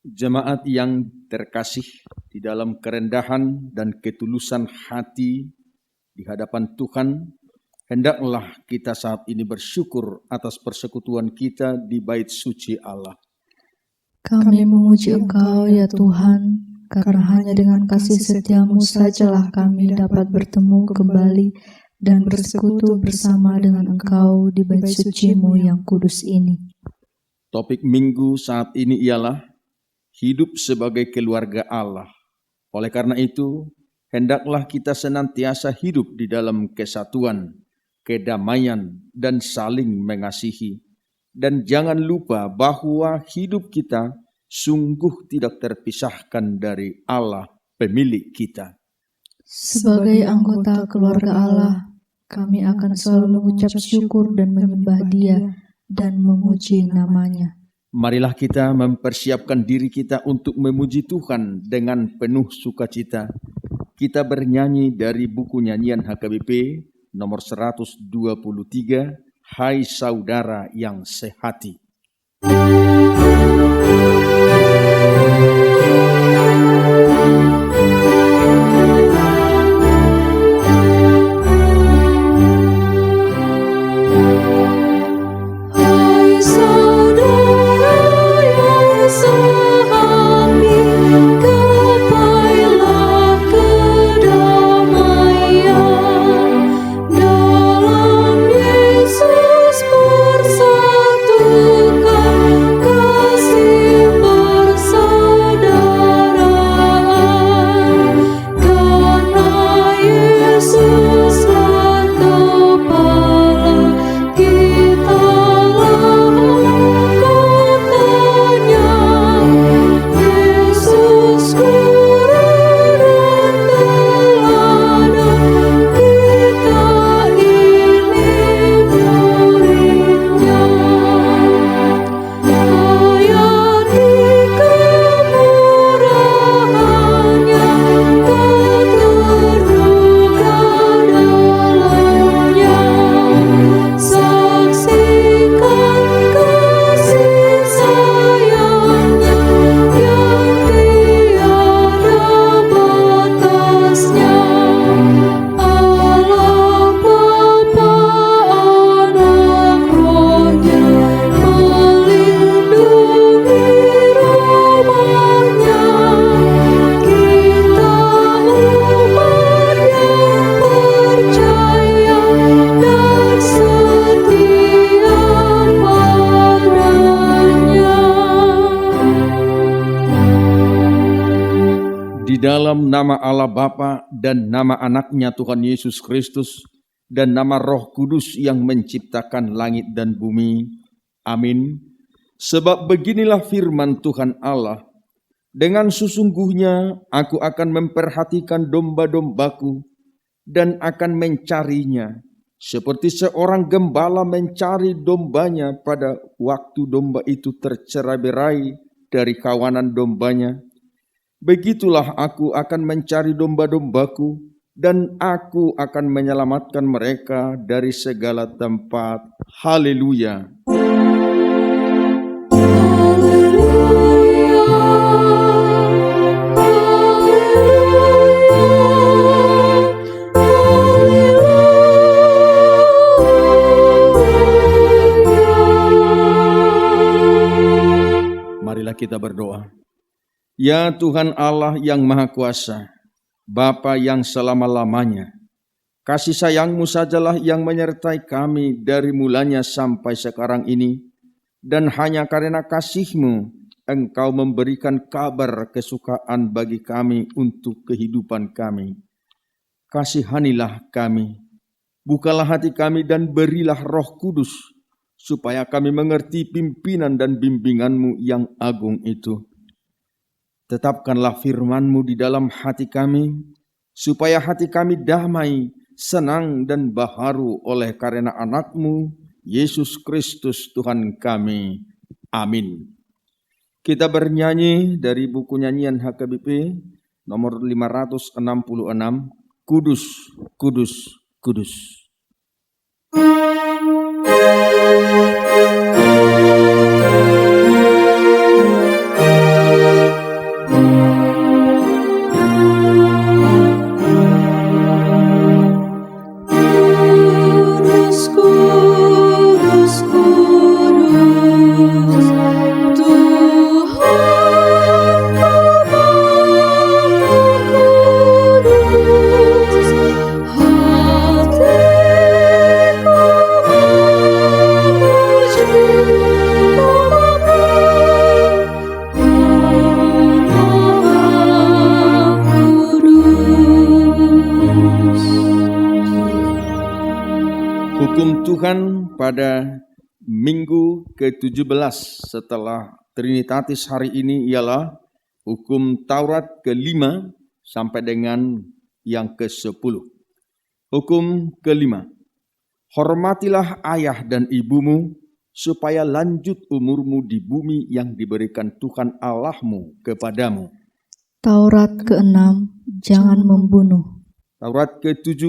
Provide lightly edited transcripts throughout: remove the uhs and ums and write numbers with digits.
Jemaat yang terkasih, di dalam kerendahan dan ketulusan hati di hadapan Tuhan, hendaklah kita saat ini bersyukur atas persekutuan kita di bait suci Allah. Kami memuji Engkau ya Tuhan, karena hanya dengan kasih setiamu sajalah kami dapat bertemu kembali dan bersekutu bersama dengan Engkau di bait suci-Mu yang kudus ini. Topik minggu saat ini ialah hidup sebagai keluarga Allah. Oleh karena itu, hendaklah kita senantiasa hidup di dalam kesatuan, kedamaian, dan saling mengasihi. Dan jangan lupa bahwa hidup kita sungguh tidak terpisahkan dari Allah, pemilik kita. Sebagai anggota keluarga Allah, kami akan selalu mengucap syukur dan menyembah Dia dan memuji nama-Nya. Marilah kita mempersiapkan diri kita untuk memuji Tuhan dengan penuh sukacita. Kita bernyanyi dari buku nyanyian HKBP nomor 123, Hai Saudara yang Sehati. Dalam nama Allah Bapa dan nama anaknya Tuhan Yesus Kristus dan nama Roh Kudus yang menciptakan langit dan bumi. Amin. Sebab beginilah firman Tuhan Allah, dengan sesungguhnya aku akan memperhatikan domba-dombaku dan akan mencarinya, seperti seorang gembala mencari dombanya pada waktu domba itu tercerai-berai dari kawanan dombanya. Begitulah aku akan mencari domba-dombaku, dan aku akan menyelamatkan mereka dari segala tempat. Haleluya. Marilah kita berdoa. Ya Tuhan Allah yang Maha Kuasa, Bapa yang selama-lamanya, kasih sayang-Mu sajalah yang menyertai kami dari mulanya sampai sekarang ini, dan hanya karena kasih-Mu, Engkau memberikan kabar kesukaan bagi kami untuk kehidupan kami. Kasihanilah kami, bukalah hati kami dan berilah Roh Kudus, supaya kami mengerti pimpinan dan bimbingan-Mu yang agung itu. Tetapkanlah firman-Mu di dalam hati kami, supaya hati kami damai, senang, dan baharu oleh karena anak-Mu, Yesus Kristus Tuhan kami. Amin. Kita bernyanyi dari buku nyanyian HKBP nomor 566, Kudus, Kudus, Kudus. Hukum Tuhan pada minggu ke-17 setelah Trinitatis hari ini ialah hukum Taurat ke-5 sampai dengan yang ke-10. Hukum ke-5. Hormatilah ayah dan ibumu supaya lanjut umurmu di bumi yang diberikan Tuhan Allahmu kepadamu. Taurat ke-6, jangan membunuh. Taurat ke-7,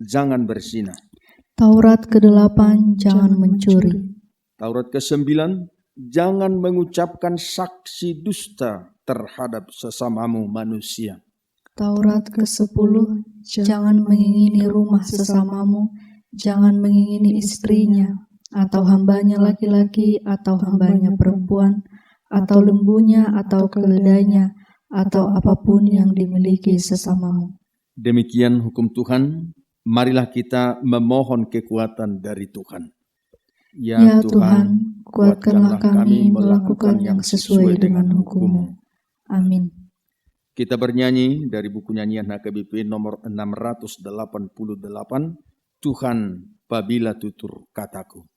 jangan berzina. Taurat ke-8, jangan mencuri. Taurat ke-9, jangan mengucapkan saksi dusta terhadap sesamamu manusia. Taurat ke-10, jangan mengingini rumah sesamamu, jangan mengingini istrinya, atau hambanya laki-laki, atau hambanya perempuan, atau lembunya, atau keledainya, atau apapun yang dimiliki sesamamu. Demikian hukum Tuhan, marilah kita memohon kekuatan dari Tuhan. Ya Tuhan, kuatkanlah kami melakukan yang sesuai dengan hukum-Mu. Amin. Kita bernyanyi dari buku nyanyian HKBP nomor 688, Tuhan babila tutur kataku.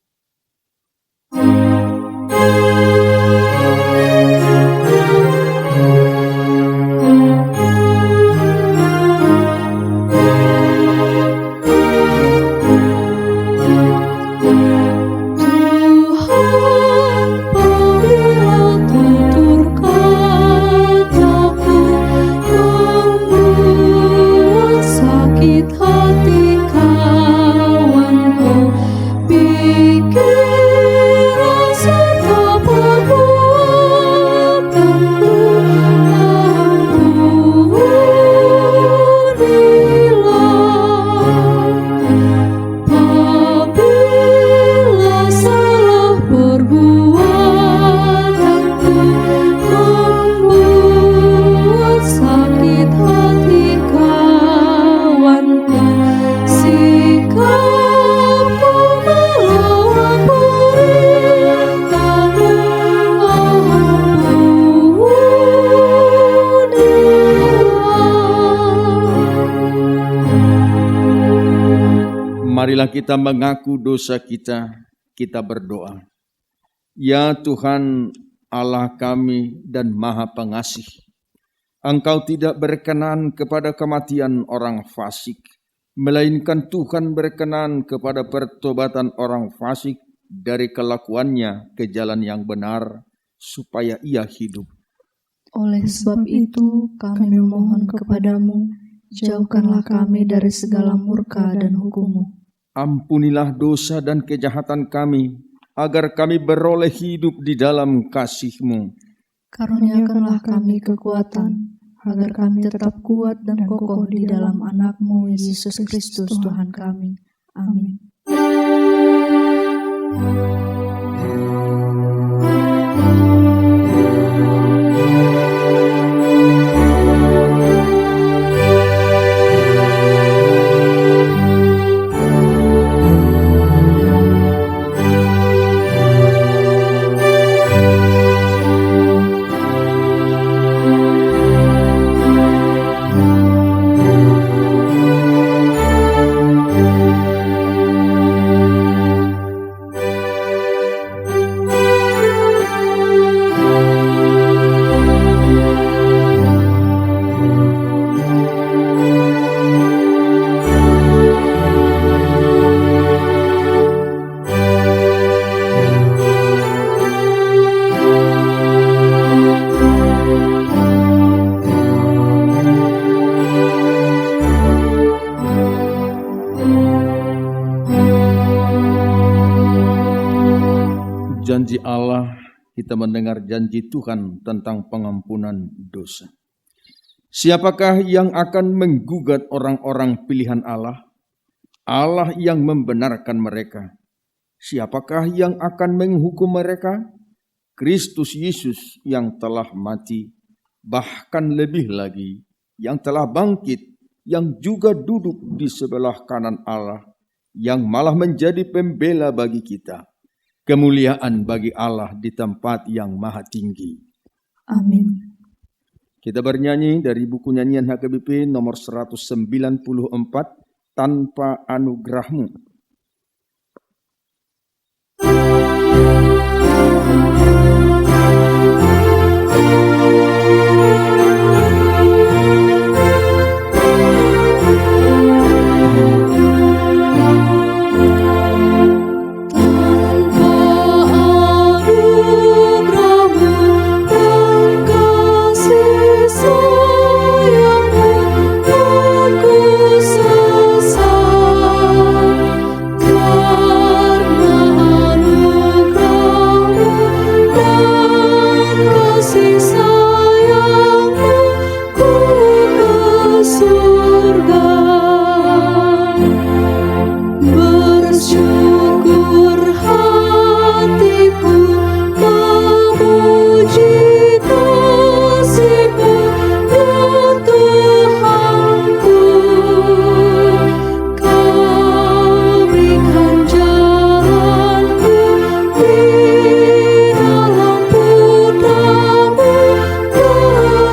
Marilah kita mengaku dosa kita, kita berdoa. Ya Tuhan Allah kami dan Maha Pengasih, Engkau tidak berkenan kepada kematian orang fasik, melainkan Tuhan berkenan kepada pertobatan orang fasik dari kelakuannya ke jalan yang benar, supaya ia hidup. Oleh sebab itu kami memohon kepadamu, jauhkanlah kami dari segala murka dan hukum-Mu. Ampunilah dosa dan kejahatan kami, agar kami beroleh hidup di dalam kasih-Mu. Karuniakanlah kami kekuatan, agar kami tetap kuat dan kokoh di dalam anak-Mu, Yesus Kristus Tuhan kami. Amin. Janji Allah, kita mendengar janji Tuhan tentang pengampunan dosa. Siapakah yang akan menggugat orang-orang pilihan Allah? Allah yang membenarkan mereka. Siapakah yang akan menghukum mereka? Kristus Yesus yang telah mati, bahkan lebih lagi, yang telah bangkit, yang juga duduk di sebelah kanan Allah, yang malah menjadi pembela bagi kita. Kemuliaan bagi Allah di tempat yang maha tinggi. Amin. Kita bernyanyi dari buku nyanyian HKBP nomor 194, Tanpa Anugerah-Mu. Bersyukur hatiku memuji kasih-Mu, ya Tuhanku. Kau berikan jalanku di dalam putra-Mu ke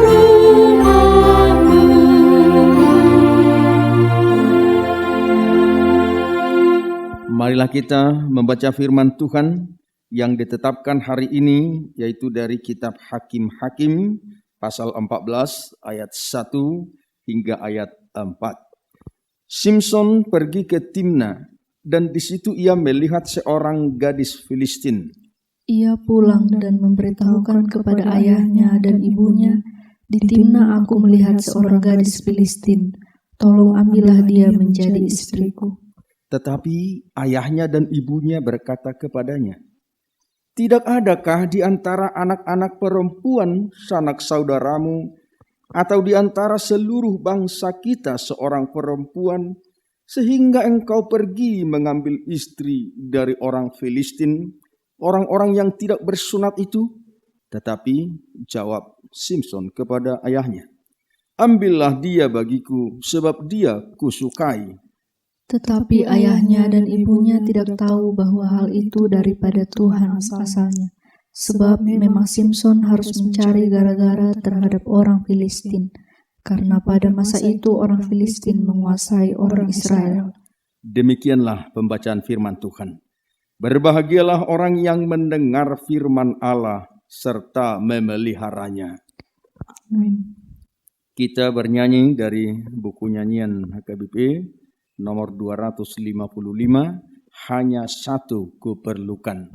rumah-Mu. Marilah kita membaca firman Tuhan yang ditetapkan hari ini, yaitu dari kitab Hakim-Hakim pasal 14 ayat 1 hingga ayat 4. Simson pergi ke Timna dan di situ ia melihat seorang gadis Filistin. Ia pulang dan memberitahukan kepada ayahnya dan ibunya, di Timna aku melihat seorang gadis Filistin, tolong ambillah dia menjadi istriku. Tetapi ayahnya dan ibunya berkata kepadanya, "Tidak adakah di antara anak-anak perempuan sanak saudaramu atau di antara seluruh bangsa kita seorang perempuan sehingga engkau pergi mengambil istri dari orang Filistin, orang-orang yang tidak bersunat itu?" Tetapi jawab Simson kepada ayahnya, "Ambillah dia bagiku, sebab dia kusukai." Tetapi ayahnya dan ibunya tidak tahu bahwa hal itu daripada Tuhan asalnya, sebab memang Simson harus mencari gara-gara terhadap orang Filistin, karena pada masa itu orang Filistin menguasai orang Israel. Demikianlah pembacaan firman Tuhan. Berbahagialah orang yang mendengar firman Allah serta memeliharanya. Amin. Kita bernyanyi dari buku nyanyian HKBP nomor 255, Hanya Satu Kuperlukan.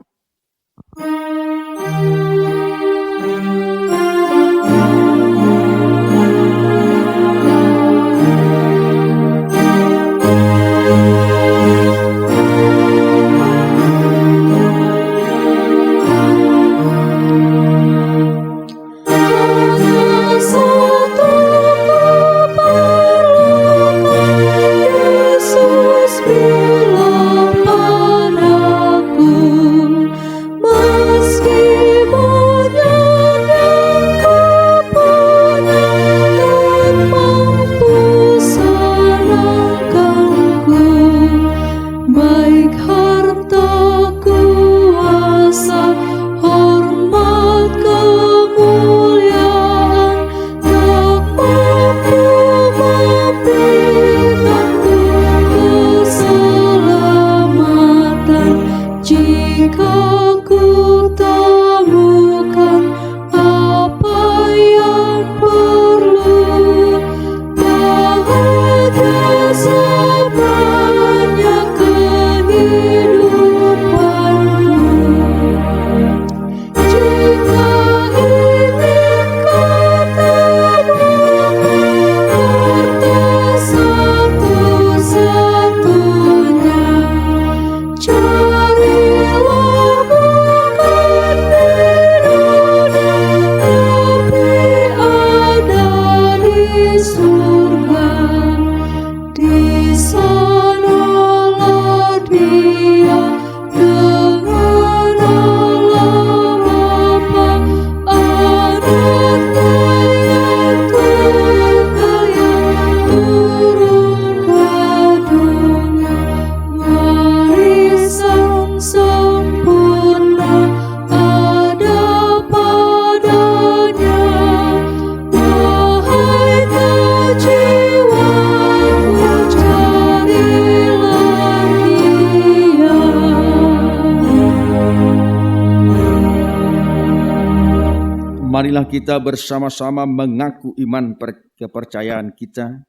Marilah kita bersama-sama mengaku iman kepercayaan kita,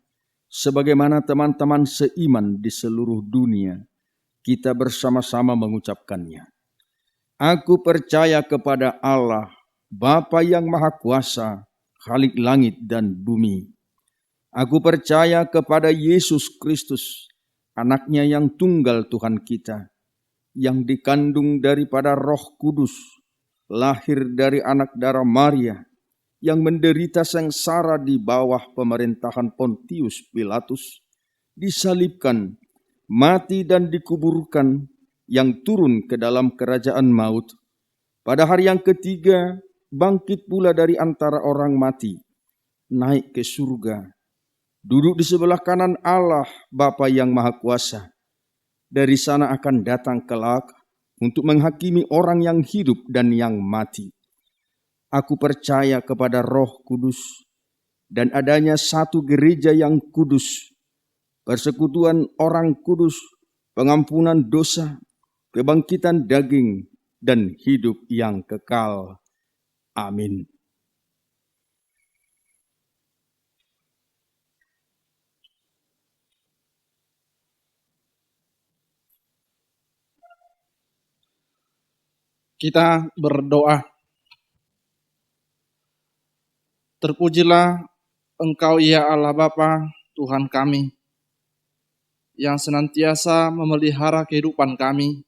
sebagaimana teman-teman seiman di seluruh dunia, kita bersama-sama mengucapkannya. Aku percaya kepada Allah, Bapa yang Maha Kuasa, Khalik langit dan bumi. Aku percaya kepada Yesus Kristus, Anaknya yang tunggal Tuhan kita, yang dikandung daripada Roh Kudus, lahir dari anak darah Maria, yang menderita sengsara di bawah pemerintahan Pontius Pilatus, disalibkan, mati dan dikuburkan, yang turun ke dalam kerajaan maut. Pada hari yang ketiga, bangkit pula dari antara orang mati, naik ke surga, duduk di sebelah kanan Allah Bapa yang Maha Kuasa. Dari sana akan datang kelak untuk menghakimi orang yang hidup dan yang mati. Aku percaya kepada Roh Kudus dan adanya satu gereja yang kudus, persekutuan orang kudus, pengampunan dosa, kebangkitan daging, dan hidup yang kekal. Amin. Kita berdoa. Terpujilah Engkau ya Allah Bapa, Tuhan kami, yang senantiasa memelihara kehidupan kami,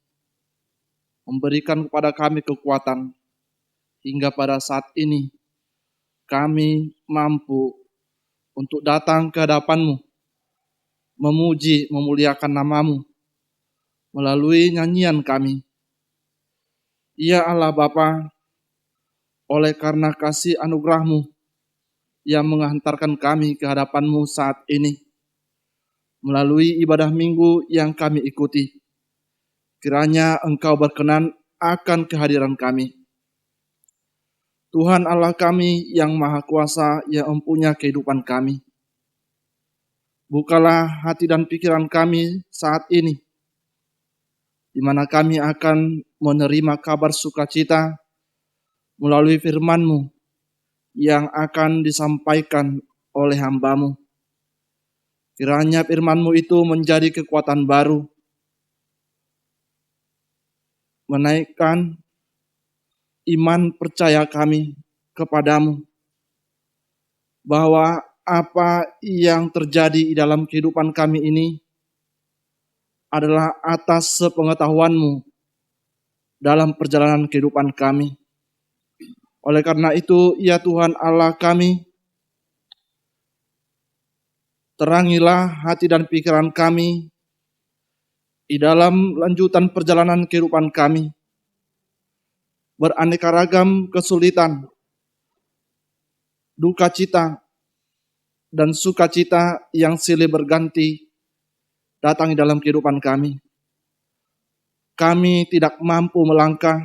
memberikan kepada kami kekuatan, hingga pada saat ini kami mampu untuk datang ke hadapan-Mu, memuji, memuliakan nama-Mu, melalui nyanyian kami. Ya Allah Bapa, oleh karena kasih anugerah-Mu yang menghantarkan kami ke hadapan-Mu saat ini, melalui ibadah minggu yang kami ikuti, kiranya Engkau berkenan akan kehadiran kami. Tuhan Allah kami yang Maha Kuasa, yang mempunyai kehidupan kami, bukalah hati dan pikiran kami saat ini, di mana kami akan menerima kabar sukacita melalui firman-Mu yang akan disampaikan oleh hamba-Mu. Kiranya firman-Mu itu menjadi kekuatan baru, menaikkan iman percaya kami kepada-Mu, bahwa apa yang terjadi di dalam kehidupan kami ini adalah atas sepengetahuan-Mu dalam perjalanan kehidupan kami. Oleh karena itu, ya Tuhan Allah kami, terangilah hati dan pikiran kami di dalam lanjutan perjalanan kehidupan kami. Beraneka ragam kesulitan, duka cita, dan sukacita yang silih berganti datang di dalam kehidupan kami. Kami tidak mampu melangkah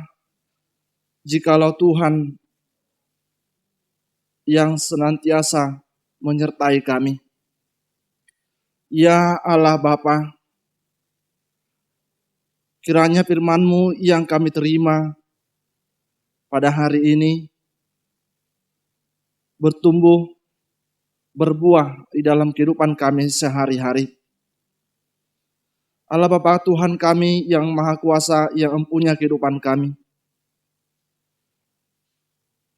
jikalau Tuhan yang senantiasa menyertai kami. Ya Allah Bapa, kiranya firman-Mu yang kami terima pada hari ini bertumbuh, berbuah di dalam kehidupan kami sehari-hari. Allah Bapa Tuhan kami yang Maha Kuasa, yang mempunyai kehidupan kami,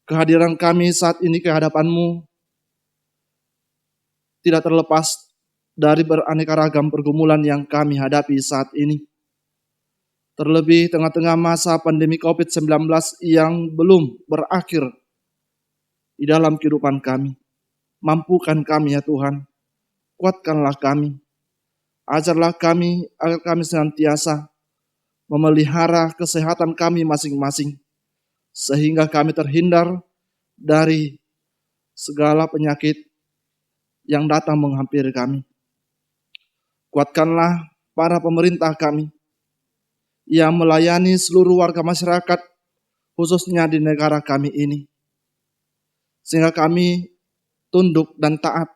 kehadiran kami saat ini ke hadapan-Mu tidak terlepas dari beraneka ragam pergumulan yang kami hadapi saat ini. Terlebih tengah-tengah masa pandemi COVID-19 yang belum berakhir di dalam kehidupan kami. Mampukan kami ya Tuhan, kuatkanlah kami, ajarlah kami agar kami senantiasa memelihara kesehatan kami masing-masing, sehingga kami terhindar dari segala penyakit yang datang menghampiri kami. Kuatkanlah para pemerintah kami yang melayani seluruh warga masyarakat, khususnya di negara kami ini, sehingga kami tunduk dan taat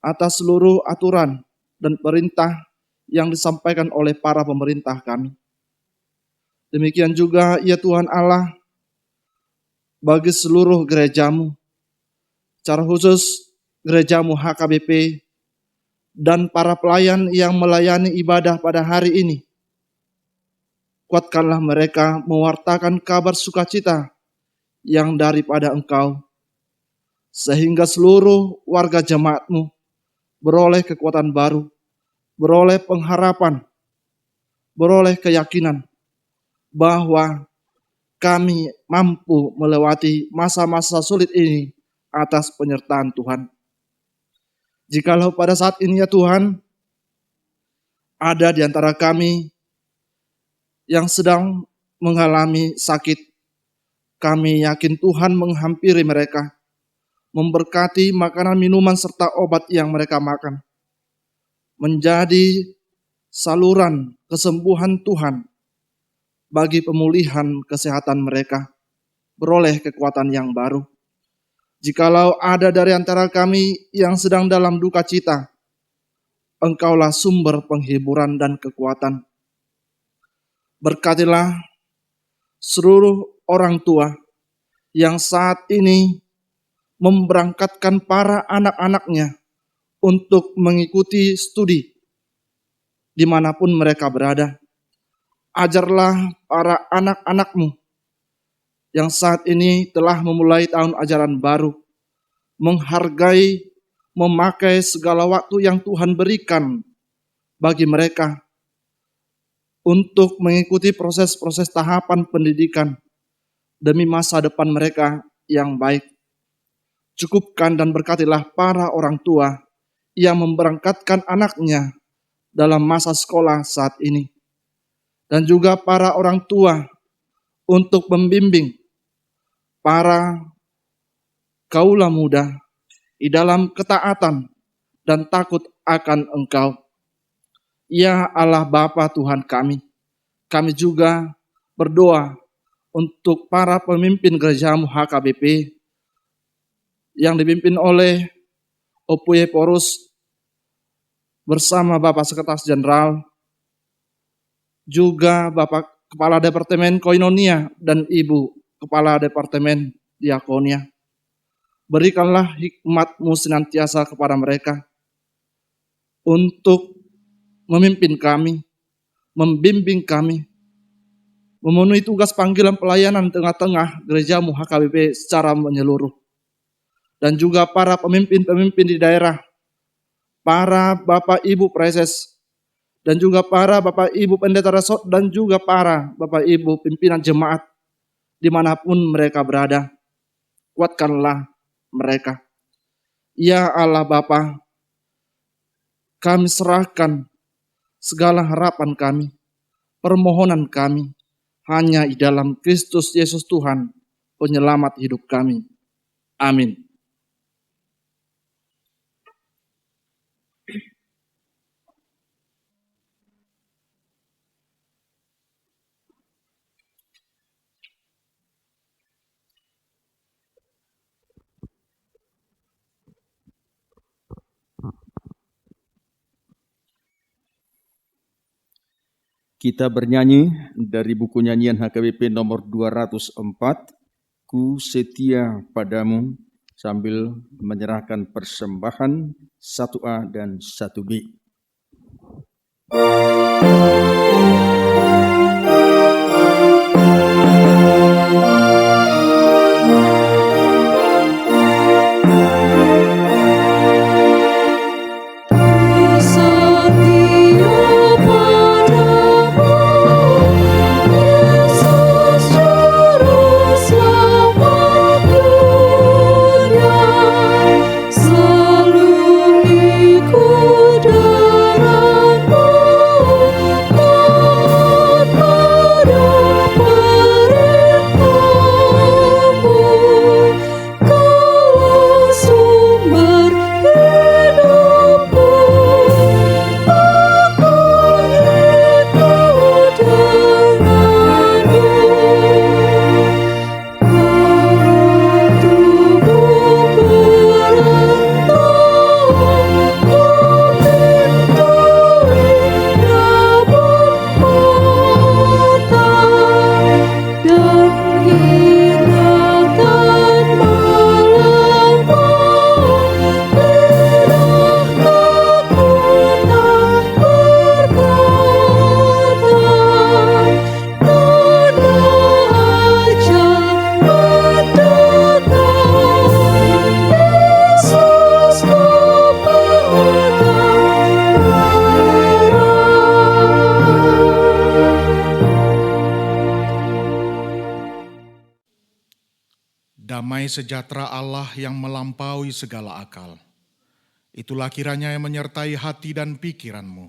atas seluruh aturan dan perintah yang disampaikan oleh para pemerintah kami. Demikian juga ya Tuhan Allah, bagi seluruh gereja-Mu, secara khusus gereja-Mu HKBP dan para pelayan yang melayani ibadah pada hari ini. Kuatkanlah mereka mewartakan kabar sukacita yang daripada Engkau, sehingga seluruh warga jemaat-Mu beroleh kekuatan baru, beroleh pengharapan, beroleh keyakinan bahwa kami mampu melewati masa-masa sulit ini atas penyertaan Tuhan. Jikalau pada saat ini ya Tuhan, ada di antara kami yang sedang mengalami sakit, kami yakin Tuhan menghampiri mereka, memberkati makanan, minuman, serta obat yang mereka makan, menjadi saluran kesembuhan Tuhan bagi pemulihan kesehatan mereka, beroleh kekuatan yang baru. Jikalau ada dari antara kami yang sedang dalam duka cita, Engkaulah sumber penghiburan dan kekuatan. Berkatilah seluruh orang tua yang saat ini memberangkatkan para anak-anaknya untuk mengikuti studi dimanapun mereka berada. Ajarlah para anak-anakmu yang saat ini telah memulai tahun ajaran baru, menghargai, memakai segala waktu yang Tuhan berikan bagi mereka untuk mengikuti proses-proses tahapan pendidikan demi masa depan mereka yang baik. Cukupkan dan berkatilah para orang tua yang memberangkatkan anaknya dalam masa sekolah saat ini. Dan juga para orang tua untuk membimbing para kaula muda di dalam ketaatan dan takut akan Engkau. Ya Allah Bapa Tuhan kami juga berdoa untuk para pemimpin gerejamu HKBP yang dipimpin oleh Opuye Porus bersama Bapak Sekretaris Jenderal, juga Bapak Kepala Departemen Koinonia dan Ibu Kepala Departemen Diakonia. Berikanlah hikmat-Mu senantiasa kepada mereka untuk memimpin kami, membimbing kami, memenuhi tugas panggilan pelayanan tengah-tengah gerejamu HKBP secara menyeluruh. Dan juga para pemimpin-pemimpin di daerah, para Bapak Ibu Preses, dan juga para Bapak Ibu Pendeta Resort, dan juga para Bapak Ibu pimpinan jemaat dimanapun mereka berada. Kuatkanlah mereka. Ya Allah Bapa, kami serahkan segala harapan kami, permohonan kami, hanya di dalam Kristus Yesus Tuhan, penyelamat hidup kami. Amin. Kita bernyanyi dari buku nyanyian HKBP nomor 204, Ku Setia Padamu, sambil menyerahkan persembahan 1A dan 1B. Damai sejahtera Allah yang melampaui segala akal, itulah kiranya yang menyertai hati dan pikiranmu,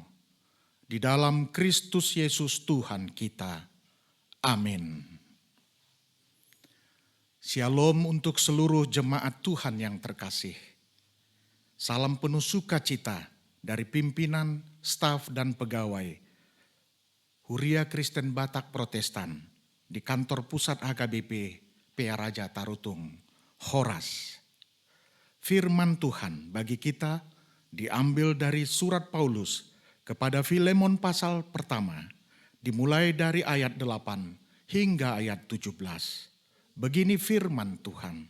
di dalam Kristus Yesus Tuhan kita. Amin. Shalom untuk seluruh jemaat Tuhan yang terkasih. Salam penuh sukacita dari pimpinan, staf, dan pegawai Huria Kristen Batak Protestan di kantor pusat HKBP PA Raja Tarutung, Horas. Firman Tuhan bagi kita diambil dari surat Paulus kepada Filemon pasal pertama, dimulai dari ayat 8 hingga ayat 17. Begini firman Tuhan.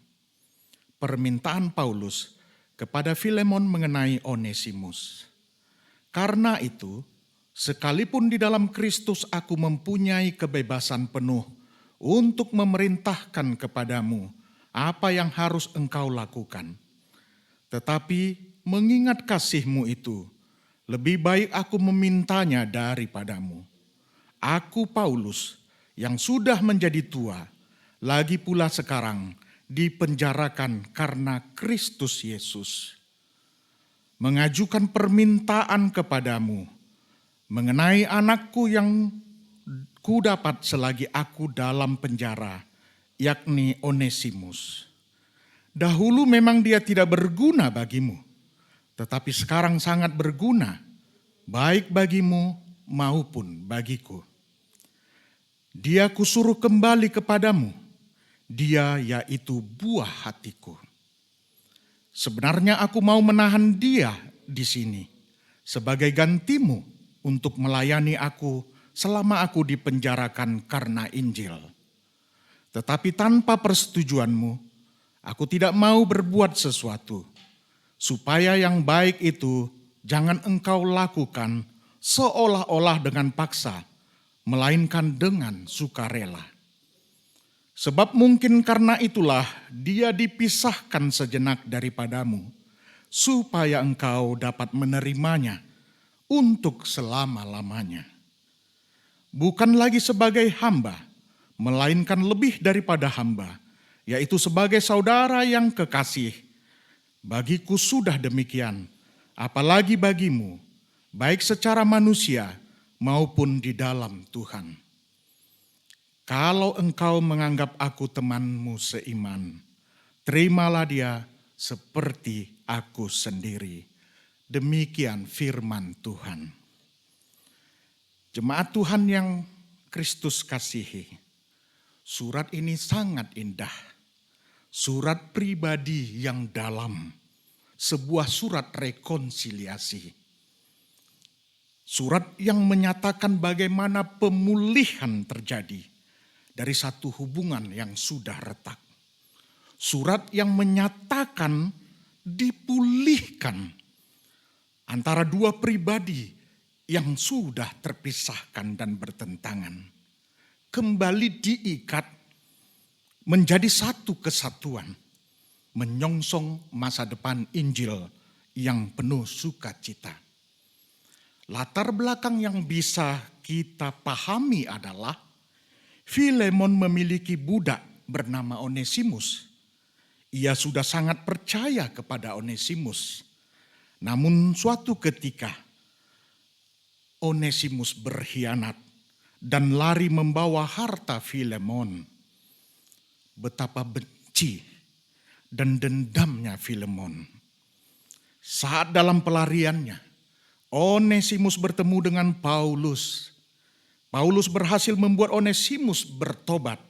Permintaan Paulus kepada Filemon mengenai Onesimus. Karena itu, sekalipun di dalam Kristus aku mempunyai kebebasan penuh untuk memerintahkan kepadamu apa yang harus engkau lakukan. Tetapi mengingat kasihmu itu, lebih baik aku memintanya daripadamu. Aku Paulus yang sudah menjadi tua, lagi pula sekarang dipenjarakan karena Kristus Yesus, mengajukan permintaan kepadamu mengenai anakku yang kudapat selagi aku dalam penjara, yakni Onesimus. Dahulu memang dia tidak berguna bagimu, tetapi sekarang sangat berguna, baik bagimu maupun bagiku. Dia kusuruh kembali kepadamu, dia yaitu buah hatiku. Sebenarnya aku mau menahan dia di sini sebagai gantimu untuk melayani aku selama aku dipenjarakan karena Injil. Tetapi tanpa persetujuanmu, aku tidak mau berbuat sesuatu, supaya yang baik itu jangan engkau lakukan seolah-olah dengan paksa, melainkan dengan sukarela. Sebab mungkin karena itulah dia dipisahkan sejenak daripadamu, supaya engkau dapat menerimanya untuk selama-lamanya. Bukan lagi sebagai hamba, melainkan lebih daripada hamba, yaitu sebagai saudara yang kekasih. Bagiku sudah demikian, apalagi bagimu, baik secara manusia maupun di dalam Tuhan. Kalau engkau menganggap aku temanmu seiman, terimalah dia seperti aku sendiri. Demikian firman Tuhan. Jemaat Tuhan yang Kristus kasihi, surat ini sangat indah. Surat pribadi yang dalam, sebuah surat rekonsiliasi. Surat yang menyatakan bagaimana pemulihan terjadi dari satu hubungan yang sudah retak. Surat yang menyatakan dipulihkan antara dua pribadi yang sudah terpisahkan dan bertentangan. Kembali diikat menjadi satu kesatuan, menyongsong masa depan Injil yang penuh sukacita. Latar belakang yang bisa kita pahami adalah Filemon memiliki budak bernama Onesimus. Ia sudah sangat percaya kepada Onesimus. Namun suatu ketika Onesimus berkhianat dan lari membawa harta Filemon. Betapa benci dan dendamnya Filemon. Saat dalam pelariannya, Onesimus bertemu dengan Paulus. Paulus berhasil membuat Onesimus bertobat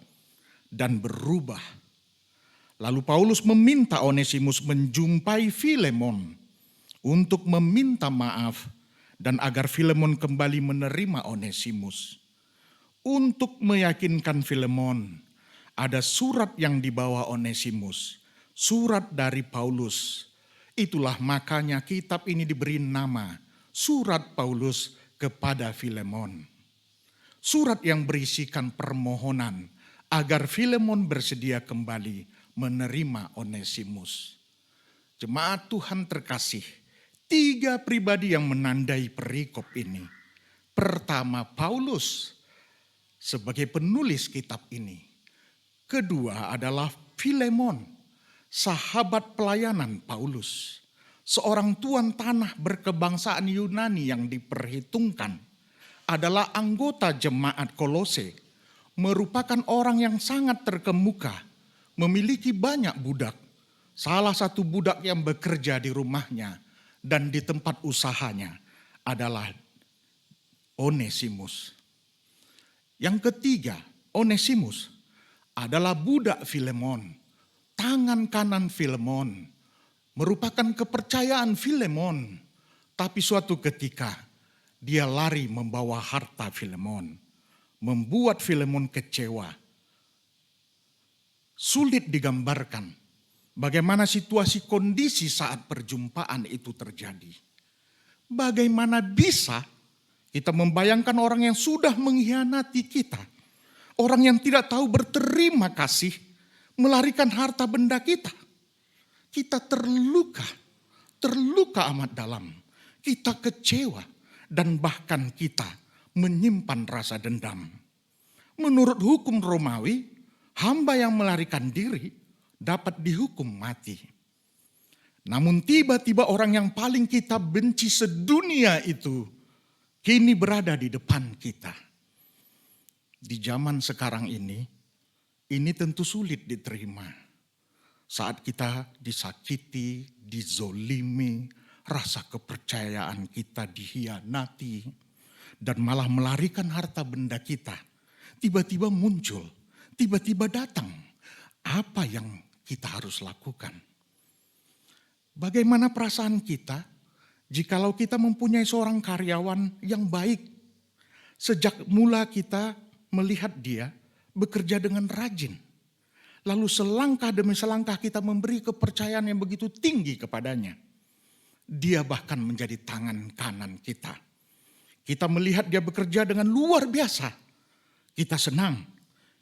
dan berubah. Lalu Paulus meminta Onesimus menjumpai Filemon untuk meminta maaf dan agar Filemon kembali menerima Onesimus. Untuk meyakinkan Filemon, ada surat yang dibawa Onesimus, surat dari Paulus. Itulah makanya kitab ini diberi nama Surat Paulus kepada Filemon. Surat yang berisikan permohonan agar Filemon bersedia kembali menerima Onesimus. Jemaat Tuhan terkasih, 3 pribadi yang menandai perikop ini. Pertama, Paulus sebagai penulis kitab ini. Kedua adalah Filemon, sahabat pelayanan Paulus. Seorang tuan tanah berkebangsaan Yunani yang diperhitungkan adalah anggota jemaat Kolose, merupakan orang yang sangat terkemuka, memiliki banyak budak. Salah satu budak yang bekerja di rumahnya dan di tempat usahanya adalah Onesimus. Yang ketiga, Onesimus adalah budak Filemon, tangan kanan Filemon, merupakan kepercayaan Filemon. Tapi suatu ketika dia lari membawa harta Filemon, membuat Filemon kecewa. Sulit digambarkan bagaimana situasi kondisi saat perjumpaan itu terjadi. Bagaimana bisa kita membayangkan orang yang sudah mengkhianati kita, orang yang tidak tahu berterima kasih, melarikan harta benda kita. Kita terluka amat dalam. Kita kecewa dan bahkan kita menyimpan rasa dendam. Menurut hukum Romawi, hamba yang melarikan diri dapat dihukum mati. Namun tiba-tiba orang yang paling kita benci sedunia itu kini berada di depan kita. Di zaman sekarang ini tentu sulit diterima. Saat kita disakiti, dizolimi, rasa kepercayaan kita dikhianati, dan malah melarikan harta benda kita. Tiba-tiba muncul, tiba-tiba datang. Apa yang kita harus lakukan? Bagaimana perasaan kita jikalau kita mempunyai seorang karyawan yang baik? Sejak mula kita melihat dia bekerja dengan rajin. Lalu selangkah demi selangkah kita memberi kepercayaan yang begitu tinggi kepadanya. Dia bahkan menjadi tangan kanan kita. Kita melihat dia bekerja dengan luar biasa. Kita senang.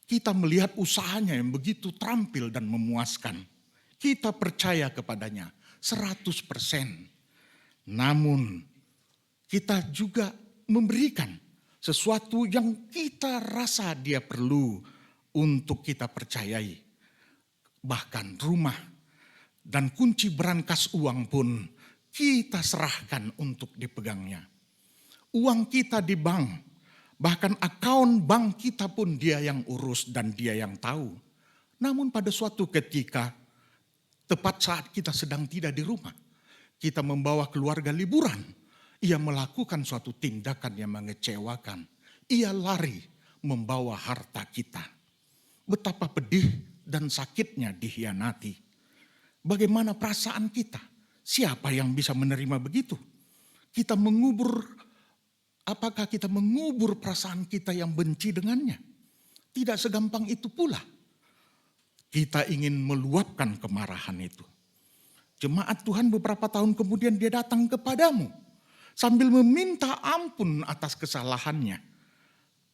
Kita melihat usahanya yang begitu terampil dan memuaskan. Kita percaya kepadanya 100%. Namun kita juga memberikan sesuatu yang kita rasa dia perlu untuk kita percayai. Bahkan rumah dan kunci berangkas uang pun kita serahkan untuk dipegangnya. Uang kita di bank, bahkan akaun bank kita pun dia yang urus dan dia yang tahu. Namun pada suatu ketika, tepat saat kita sedang tidak di rumah, kita membawa keluarga liburan, ia melakukan suatu tindakan yang mengecewakan. Ia lari membawa harta kita. Betapa pedih dan sakitnya dikhianati. Bagaimana perasaan kita? Siapa yang bisa menerima begitu? Apakah kita mengubur perasaan kita yang benci dengannya? Tidak segampang itu pula. Kita ingin meluapkan kemarahan itu. Jemaat Tuhan beberapa tahun kemudian dia datang kepadamu sambil meminta ampun atas kesalahannya.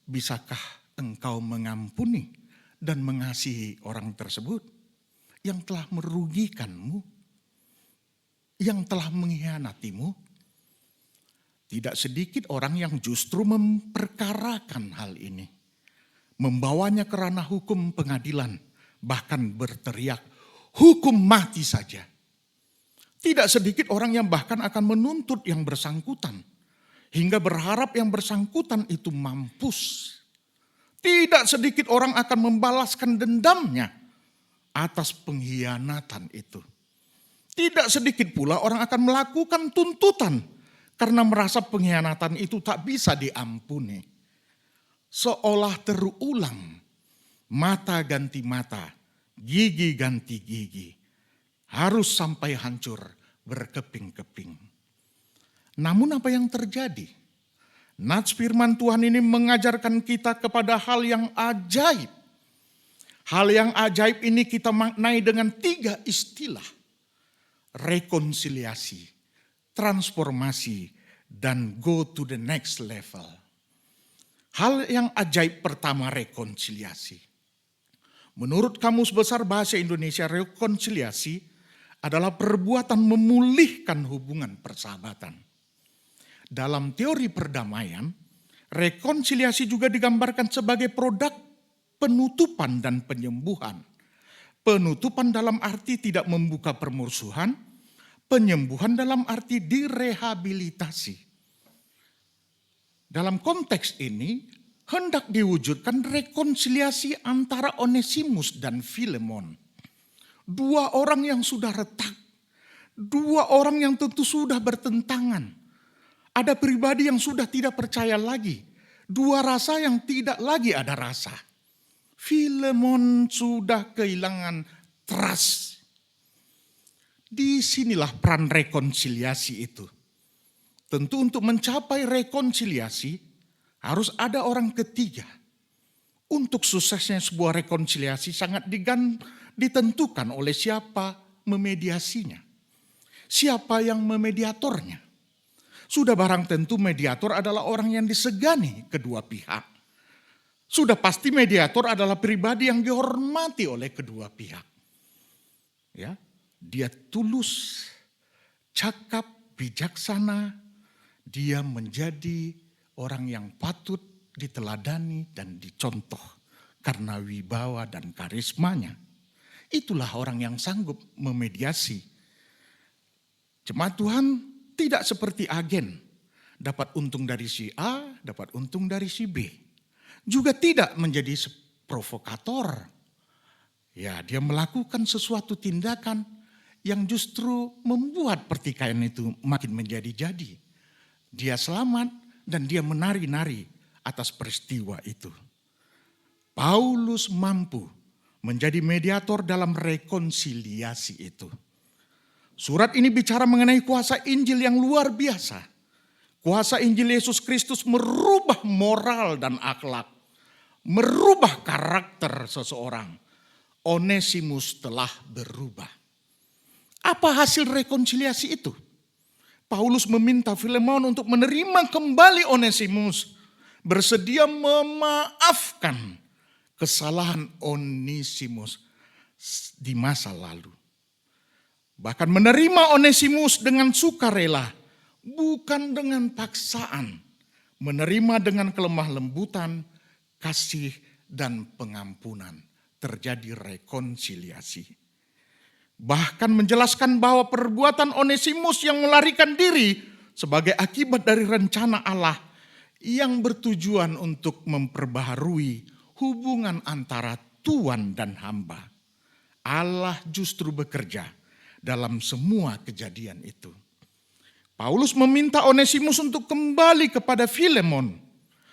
Bisakah engkau mengampuni dan mengasihi orang tersebut yang telah merugikanmu, yang telah mengkhianatimu? Tidak sedikit orang yang justru memperkarakan hal ini, membawanya ke ranah hukum pengadilan, bahkan berteriak, hukum mati saja. Tidak sedikit orang yang bahkan akan menuntut yang bersangkutan, hingga berharap yang bersangkutan itu mampus. Tidak sedikit orang akan membalaskan dendamnya atas pengkhianatan itu. Tidak sedikit pula orang akan melakukan tuntutan karena merasa pengkhianatan itu tak bisa diampuni. Seolah terulang, mata ganti mata, gigi ganti gigi. Harus sampai hancur berkeping-keping. Namun apa yang terjadi? Nats firman Tuhan ini mengajarkan kita kepada hal yang ajaib. Hal yang ajaib ini kita maknai dengan 3 istilah. Rekonsiliasi, transformasi, dan go to the next level. Hal yang ajaib pertama, rekonsiliasi. Menurut Kamus Besar Bahasa Indonesia, rekonsiliasi adalah perbuatan memulihkan hubungan persahabatan. Dalam teori perdamaian, rekonsiliasi juga digambarkan sebagai produk penutupan dan penyembuhan. Penutupan dalam arti tidak membuka permusuhan, penyembuhan dalam arti direhabilitasi. Dalam konteks ini hendak diwujudkan rekonsiliasi antara Onesimus dan Filemon. Dua orang yang sudah retak, dua orang yang tentu sudah bertentangan. Ada pribadi yang sudah tidak percaya lagi, dua rasa yang tidak lagi ada rasa. Filemon sudah kehilangan trust. Disinilah peran rekonsiliasi itu. Tentu untuk mencapai rekonsiliasi harus ada orang ketiga. Untuk suksesnya sebuah rekonsiliasi sangat ditentukan oleh siapa memediasinya. Siapa yang memediatornya. Sudah barang tentu mediator adalah orang yang disegani kedua pihak. Sudah pasti mediator adalah pribadi yang dihormati oleh kedua pihak. Ya, dia tulus, cakap, bijaksana. Dia menjadi orang yang patut diteladani dan dicontoh karena wibawa dan karismanya. Itulah orang yang sanggup memediasi. Jemaat Tuhan tidak seperti agen, dapat untung dari si A, dapat untung dari si B. Juga tidak menjadi provokator. Ya, dia melakukan sesuatu tindakan yang justru membuat pertikaian itu makin menjadi-jadi. Dia selamat dan dia menari-nari atas peristiwa itu. Paulus mampu menjadi mediator dalam rekonsiliasi itu. Surat ini bicara mengenai kuasa Injil yang luar biasa. Kuasa Injil Yesus Kristus merubah moral dan akhlak. Merubah karakter seseorang. Onesimus telah berubah. Apa hasil rekonsiliasi itu? Paulus meminta Filemon untuk menerima kembali Onesimus. Bersedia memaafkan kesalahan Onesimus di masa lalu. Bahkan menerima Onesimus dengan sukarela, bukan dengan paksaan. Menerima dengan kelemah lembutan, kasih dan pengampunan. Terjadi rekonsiliasi. Bahkan menjelaskan bahwa perbuatan Onesimus yang melarikan diri sebagai akibat dari rencana Allah yang bertujuan untuk memperbaharui hubungan antara Tuhan dan hamba. Allah justru bekerja dalam semua kejadian itu. Paulus meminta Onesimus untuk kembali kepada Filemon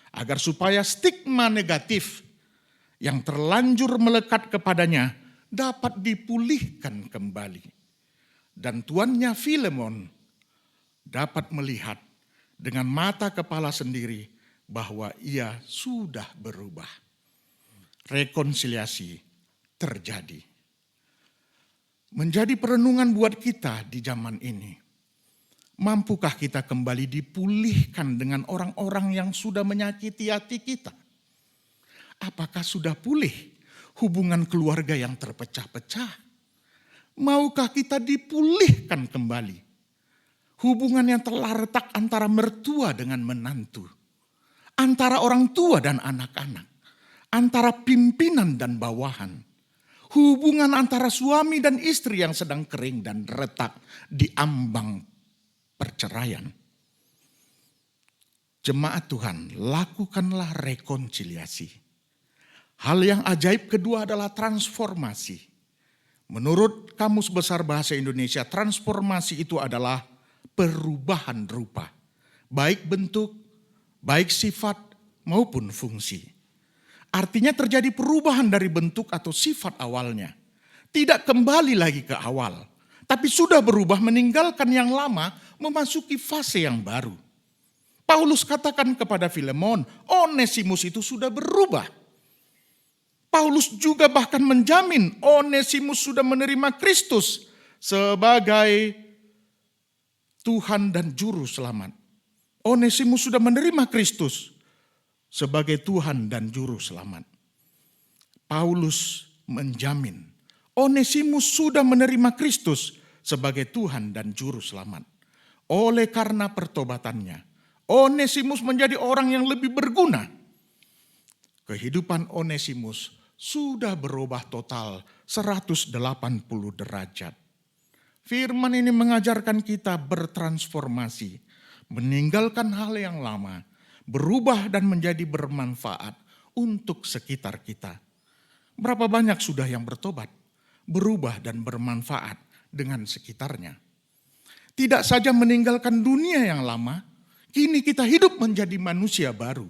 agar supaya stigma negatif yang terlanjur melekat kepadanya dapat dipulihkan kembali. Dan tuannya Filemon dapat melihat dengan mata kepala sendiri bahwa ia sudah berubah. Rekonsiliasi terjadi. Menjadi perenungan buat kita di zaman ini. Mampukah kita kembali dipulihkan dengan orang-orang yang sudah menyakiti hati kita? Apakah sudah pulih hubungan keluarga yang terpecah-pecah? Maukah kita dipulihkan kembali? Hubungan yang telah retak antara mertua dengan menantu. Antara orang tua dan anak-anak. Antara pimpinan dan bawahan. Hubungan antara suami dan istri yang sedang kering dan retak di ambang perceraian. Jemaat Tuhan, lakukanlah rekonsiliasi. Hal yang ajaib kedua adalah transformasi. Menurut Kamus Besar Bahasa Indonesia, transformasi itu adalah perubahan rupa. Baik bentuk, baik sifat maupun fungsi. Artinya terjadi perubahan dari bentuk atau sifat awalnya. Tidak kembali lagi ke awal. Tapi sudah berubah meninggalkan yang lama memasuki fase yang baru. Paulus katakan kepada Filemon, Onesimus itu sudah berubah. Paulus juga bahkan menjamin Onesimus sudah menerima Kristus sebagai Tuhan dan Juru Selamat. Onesimus sudah menerima Kristus sebagai Tuhan dan Juru Selamat. Paulus menjamin Onesimus sudah menerima Kristus sebagai Tuhan dan Juru Selamat. Oleh karena pertobatannya, Onesimus menjadi orang yang lebih berguna. Kehidupan Onesimus sudah berubah total 180 derajat. Firman ini mengajarkan kita bertransformasi, meninggalkan hal yang lama, berubah dan menjadi bermanfaat untuk sekitar kita. Berapa banyak sudah yang bertobat, berubah dan bermanfaat dengan sekitarnya. Tidak saja meninggalkan dunia yang lama, kini kita hidup menjadi manusia baru,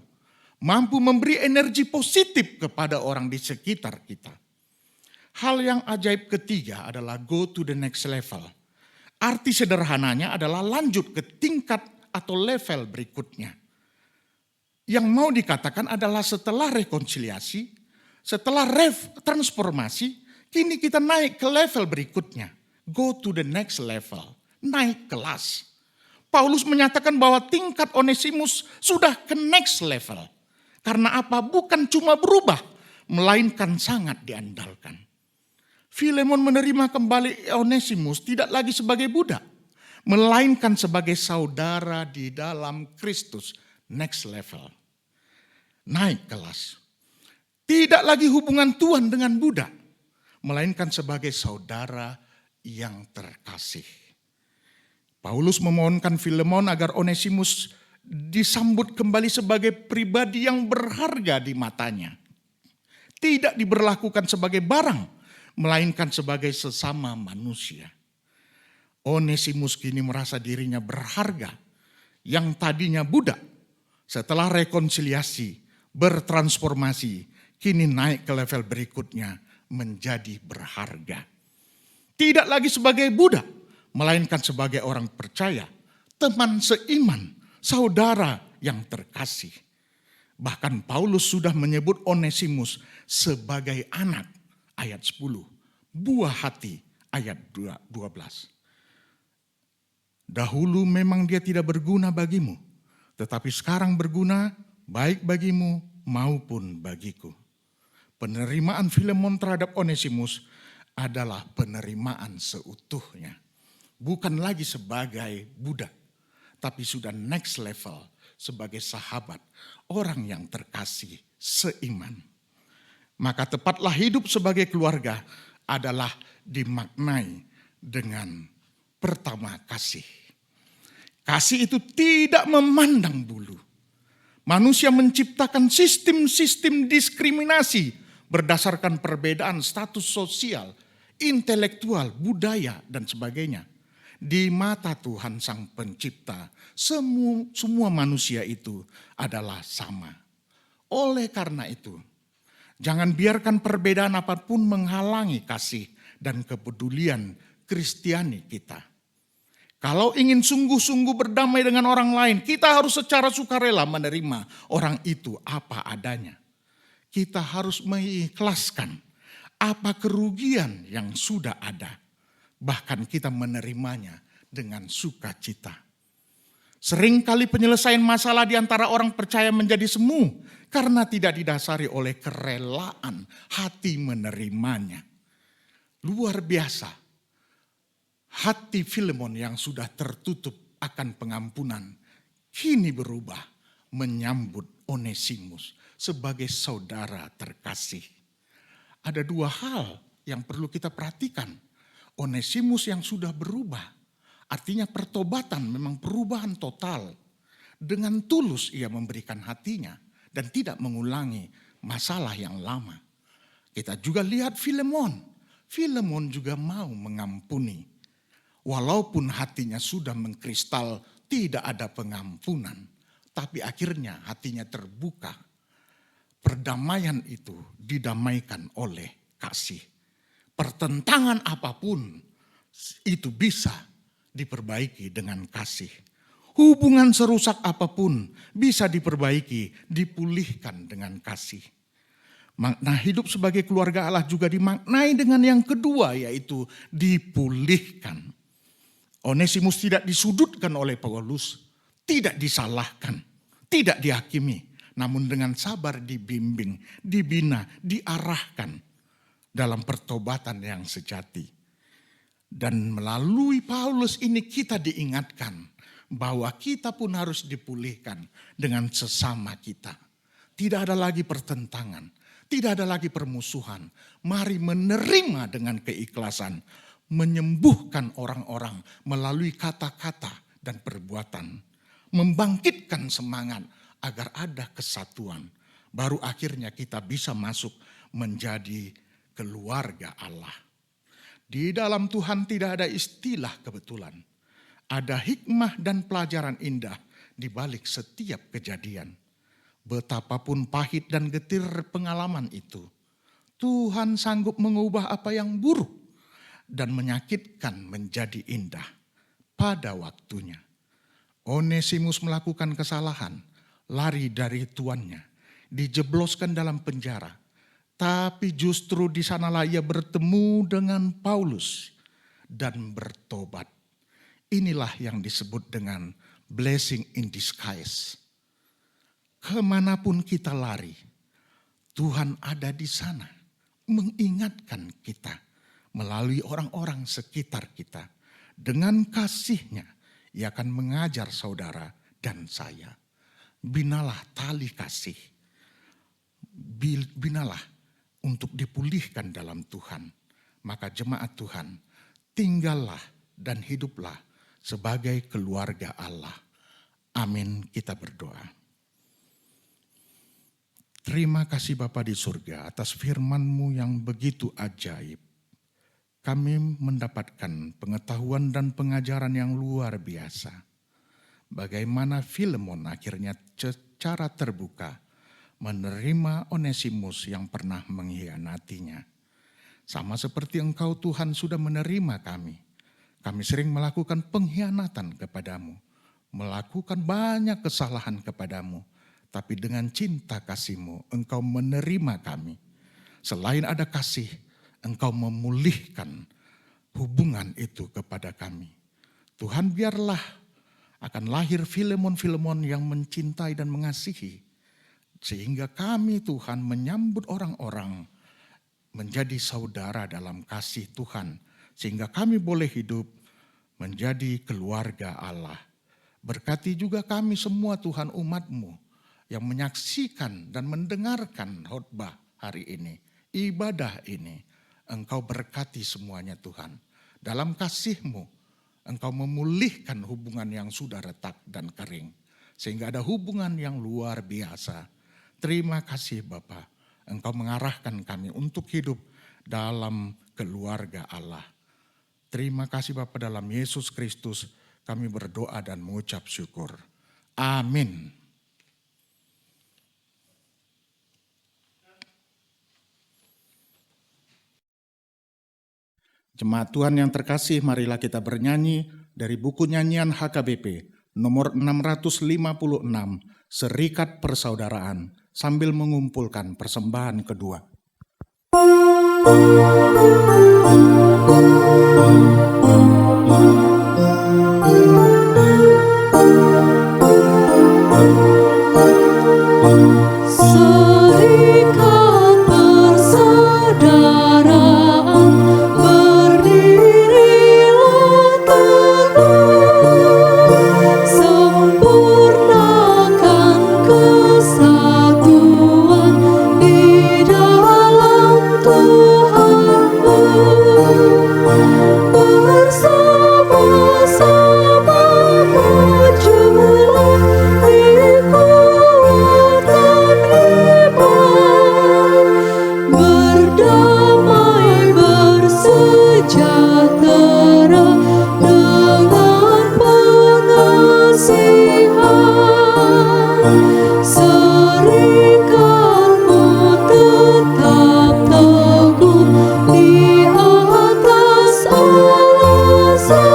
mampu memberi energi positif kepada orang di sekitar kita. Hal yang ajaib ketiga adalah go to the next level. Arti sederhananya adalah lanjut ke tingkat atau level berikutnya. Yang mau dikatakan adalah setelah rekonsiliasi, setelah transformasi, kini kita naik ke level berikutnya. Go to the next level, naik kelas. Paulus menyatakan bahwa tingkat Onesimus sudah ke next level. Karena apa? Bukan cuma berubah, melainkan sangat diandalkan. Filemon menerima kembali Onesimus tidak lagi sebagai budak, melainkan sebagai saudara di dalam Kristus. Next level, naik kelas. Tidak lagi hubungan tuan dengan budak, melainkan sebagai saudara yang terkasih. Paulus memohonkan Filemon agar Onesimus disambut kembali sebagai pribadi yang berharga di matanya. Tidak diberlakukan sebagai barang, melainkan sebagai sesama manusia. Onesimus kini merasa dirinya berharga, yang tadinya budak. Setelah rekonsiliasi, bertransformasi, kini naik ke level berikutnya menjadi berharga. Tidak lagi sebagai budak, melainkan sebagai orang percaya, teman seiman, saudara yang terkasih. Bahkan Paulus sudah menyebut Onesimus sebagai anak, ayat 10, buah hati, ayat 12. Dahulu memang dia tidak berguna bagimu, tetapi sekarang berguna baik bagimu maupun bagiku. Penerimaan Filemon terhadap Onesimus adalah penerimaan seutuhnya. Bukan lagi sebagai budak, tapi sudah next level sebagai sahabat, orang yang terkasih seiman. Maka tepatlah hidup sebagai keluarga adalah dimaknai dengan pertama kasih. Kasih itu tidak memandang bulu. Manusia menciptakan sistem-sistem diskriminasi berdasarkan perbedaan status sosial, intelektual, budaya, dan sebagainya. Di mata Tuhan Sang Pencipta, semua manusia itu adalah sama. Oleh karena itu, jangan biarkan perbedaan apapun menghalangi kasih dan kepedulian Kristiani kita. Kalau ingin sungguh-sungguh berdamai dengan orang lain, kita harus secara sukarela menerima orang itu apa adanya. Kita harus mengikhlaskan apa kerugian yang sudah ada. Bahkan kita menerimanya dengan sukacita. Seringkali penyelesaian masalah di antara orang percaya menjadi semu karena tidak didasari oleh kerelaan hati menerimanya. Luar biasa. Hati Filemon yang sudah tertutup akan pengampunan kini berubah menyambut Onesimus sebagai saudara terkasih. Ada dua hal yang perlu kita perhatikan. Onesimus yang sudah berubah, artinya pertobatan memang perubahan total. Dengan tulus ia memberikan hatinya dan tidak mengulangi masalah yang lama. Kita juga lihat Filemon. Filemon juga mau mengampuni. Walaupun hatinya sudah mengkristal, tidak ada pengampunan. Tapi akhirnya hatinya terbuka. Perdamaian itu didamaikan oleh kasih. Pertentangan apapun itu bisa diperbaiki dengan kasih. Hubungan serusak apapun bisa diperbaiki, dipulihkan dengan kasih. Makna hidup sebagai keluarga Allah juga dimaknai dengan yang kedua, yaitu dipulihkan. Onesimus tidak disudutkan oleh Paulus, tidak disalahkan, tidak dihakimi, namun dengan sabar dibimbing, dibina, diarahkan dalam pertobatan yang sejati. Dan melalui Paulus ini kita diingatkan bahwa kita pun harus dipulihkan dengan sesama kita. Tidak ada lagi pertentangan, tidak ada lagi permusuhan. Mari menerima dengan keikhlasan, menyembuhkan orang-orang melalui kata-kata dan perbuatan. Membangkitkan semangat agar ada kesatuan. Baru akhirnya kita bisa masuk menjadi keluarga Allah. Di dalam Tuhan tidak ada istilah kebetulan. Ada hikmah dan pelajaran indah di balik setiap kejadian. Betapapun pahit dan getir pengalaman itu, Tuhan sanggup mengubah apa yang buruk dan menyakitkan menjadi indah pada waktunya. Onesimus melakukan kesalahan, lari dari tuannya, dijebloskan dalam penjara. Tapi justru di sanalah ia bertemu dengan Paulus dan bertobat. Inilah yang disebut dengan blessing in disguise. Kemanapun kita lari, Tuhan ada di sana, mengingatkan kita melalui orang-orang sekitar kita. Dengan kasih-Nya, Ia akan mengajar saudara dan saya. Binalah tali kasih, binalah untuk dipulihkan dalam Tuhan. Maka jemaat Tuhan, tinggallah dan hiduplah sebagai keluarga Allah. Amin, kita berdoa. Terima kasih Bapa di surga atas firman-Mu yang begitu ajaib. Kami mendapatkan pengetahuan dan pengajaran yang luar biasa. Bagaimana Filemon akhirnya secara terbuka menerima Onesimus yang pernah mengkhianatinya. Sama seperti Engkau Tuhan sudah menerima kami. Kami sering melakukan pengkhianatan kepadamu, melakukan banyak kesalahan kepadamu. Tapi dengan cinta kasih-Mu, Engkau menerima kami. Selain ada kasih, Engkau memulihkan hubungan itu kepada kami. Tuhan, biarlah akan lahir Filemon-Filemon yang mencintai dan mengasihi. Sehingga kami Tuhan menyambut orang-orang menjadi saudara dalam kasih Tuhan. Sehingga kami boleh hidup menjadi keluarga Allah. Berkati juga kami semua Tuhan umat-Mu yang menyaksikan dan mendengarkan khotbah hari ini, ibadah ini. Engkau berkati semuanya Tuhan. Dalam kasih-Mu, Engkau memulihkan hubungan yang sudah retak dan kering. Sehingga ada hubungan yang luar biasa. Terima kasih Bapa, Engkau mengarahkan kami untuk hidup dalam keluarga Allah. Terima kasih Bapa, dalam Yesus Kristus kami berdoa dan mengucap syukur. Amin. Jemaat Tuhan yang terkasih, marilah kita bernyanyi dari buku nyanyian HKBP nomor 656, Serikat Persaudaraan, sambil mengumpulkan persembahan kedua. Serikat persaudaraan, berdirilah teguh, sempurnakan kesatuan di dalam Tuhan-Mu. Bersama-sama majulah, dikuatkan iman, berdamai bersejahtera dengan pengasihan. Serikatmu tetap teguh di atas alasan,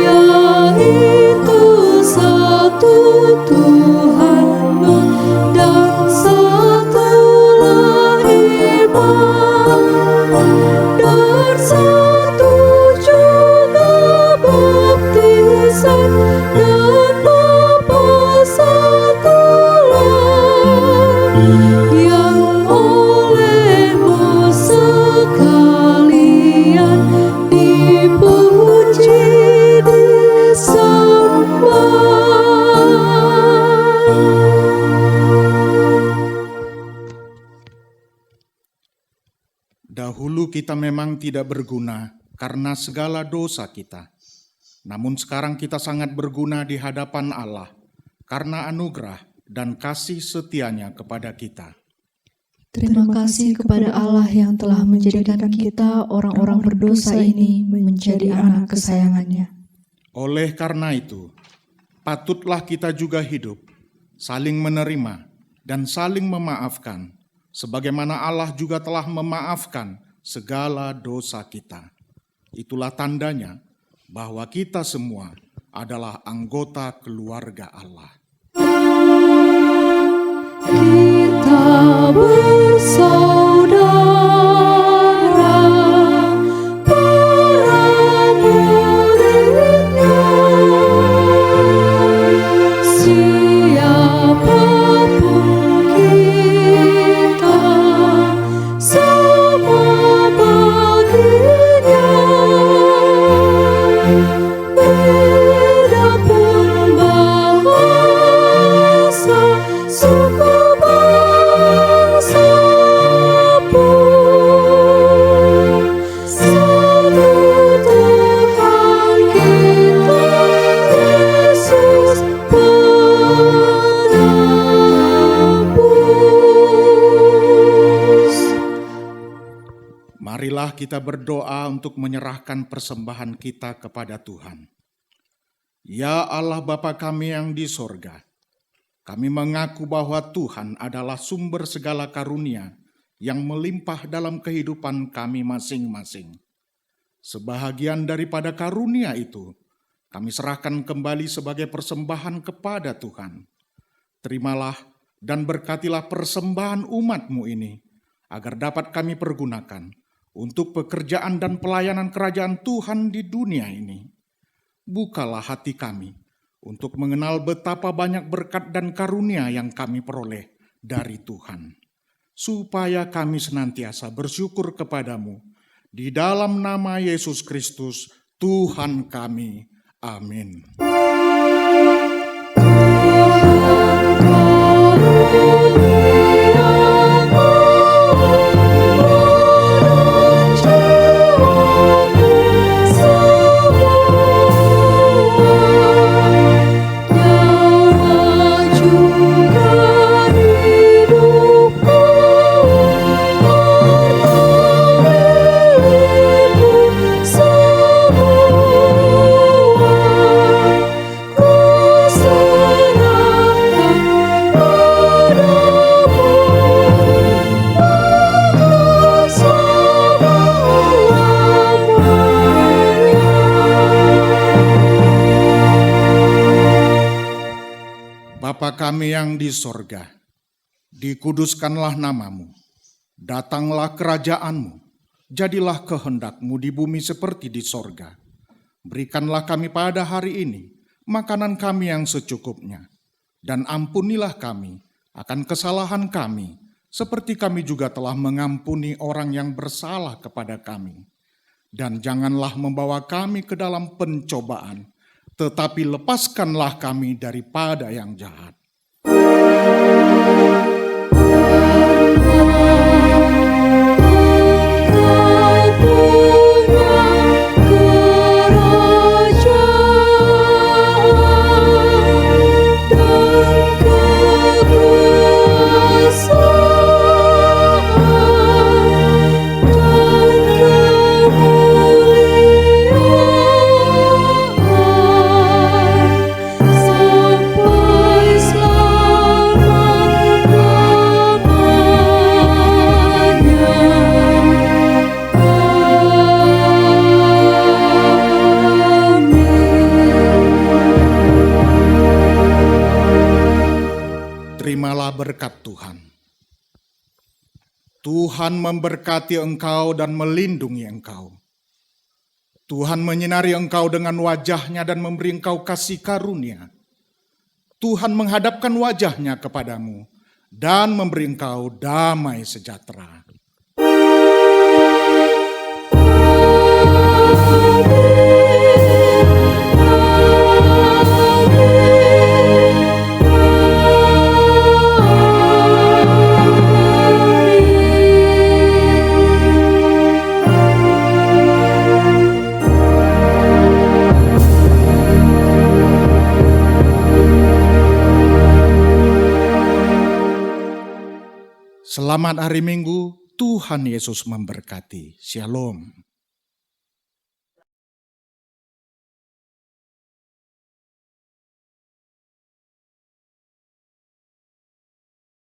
yaitu satu Tuhan-Mu dan satulah iman, dan satu juga baptisan dan Bapa satulah, yang oleh-Mu sekalian dipuji disembah. Dahulu kita memang tidak berguna karena segala dosa kita. Namun sekarang kita sangat berguna di hadapan Allah karena anugerah dan kasih setianya kepada kita. Terima kasih kepada Allah yang telah menjadikan kita orang-orang berdosa ini menjadi anak kesayangannya. Oleh karena itu, patutlah kita juga hidup, saling menerima dan saling memaafkan, sebagaimana Allah juga telah memaafkan segala dosa kita. Itulah tandanya bahwa kita semua adalah anggota keluarga Allah. Kita bersaudara, para muridnya, siapapun kita, sama baginya. Biarpun bahasa, suku bangsa pun, satu Tuhan kita, Yesus penebus. Marilah kita berdoa untuk menyerahkan persembahan kita kepada Tuhan. Ya Allah Bapa kami yang di sorga, kami mengaku bahwa Tuhan adalah sumber segala karunia yang melimpah dalam kehidupan kami masing-masing. Sebahagian daripada karunia itu, kami serahkan kembali sebagai persembahan kepada Tuhan. Terimalah dan berkatilah persembahan umat-Mu ini, agar dapat kami pergunakan untuk pekerjaan dan pelayanan kerajaan Tuhan di dunia ini. Bukalah hati kami untuk mengenal betapa banyak berkat dan karunia yang kami peroleh dari Tuhan, supaya kami senantiasa bersyukur kepadamu. Di dalam nama Yesus Kristus, Tuhan kami. Amin. Bapa kami yang di sorga, dikuduskanlah namamu, datanglah kerajaanmu, jadilah kehendak-Mu di bumi seperti di sorga. Berikanlah kami pada hari ini makanan kami yang secukupnya, dan ampunilah kami akan kesalahan kami, seperti kami juga telah mengampuni orang yang bersalah kepada kami. Dan janganlah membawa kami ke dalam pencobaan, tetapi lepaskanlah kami daripada yang jahat. Terimalah berkat Tuhan. Tuhan memberkati engkau dan melindungi engkau. Tuhan menyinari engkau dengan wajah-Nya dan memberi engkau kasih karunia. Tuhan menghadapkan wajah-Nya kepadamu dan memberi engkau damai sejahtera. Selamat hari Minggu, Tuhan Yesus memberkati. Shalom.